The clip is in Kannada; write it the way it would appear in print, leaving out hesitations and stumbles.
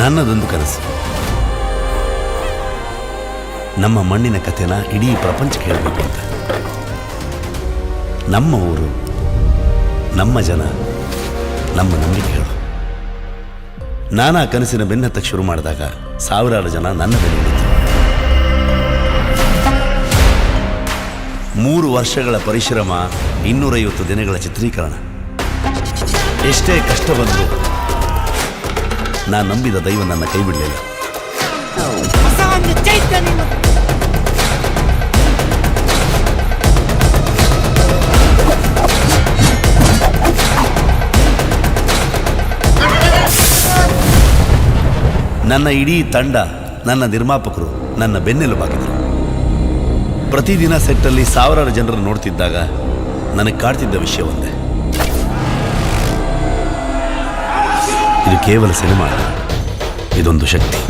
ನನ್ನದೊಂದು ಕನಸು, ನಮ್ಮ ಮಣ್ಣಿನ ಕಥೆನ ಇಡೀ ಪ್ರಪಂಚಕ್ಕೆ ಹೇಳಬೇಕು ಅಂತ. ನಮ್ಮ ಊರು, ನಮ್ಮ ಜನ, ನಮ್ಮ ನಂಬಿಕೆಗಳು. ನಾನು ಆ ಕನಸಿನ ಬೆನ್ನತ್ತಕ್ಕೆ ಶುರು ಮಾಡಿದಾಗ ಸಾವಿರಾರು ಜನ ನನ್ನ ಬೆನ್ನು ಹಿಡಿದ್ರು. 3 ವರ್ಷಗಳ ಪರಿಶ್ರಮ, 250 ದಿನಗಳ ಚಿತ್ರೀಕರಣ. ಎಷ್ಟೇ ಕಷ್ಟ ಬಂದರೂ ನಾನು ನಂಬಿದ ದೈವ ನನ್ನ ಕೈ ಬಿಡಲಿಲ್ಲ. ನನ್ನ ಇಡೀ ತಂಡ, ನನ್ನ ನಿರ್ಮಾಪಕರು ನನ್ನ ಬೆನ್ನೆಲುಬಾಗಿದ್ರು. ಪ್ರತಿದಿನ ಸೆಟ್ಟಲ್ಲಿ ಸಾವಿರಾರು ಜನರನ್ನು ನೋಡ್ತಿದ್ದಾಗ ನನಗೆ ಕಾಡ್ತಿದ್ದ ವಿಷಯ ಒಂದೇ, ಇದು ಕೇವಲ ಸಿನಿಮಾ, ಇದೊಂದು ಶಕ್ತಿ.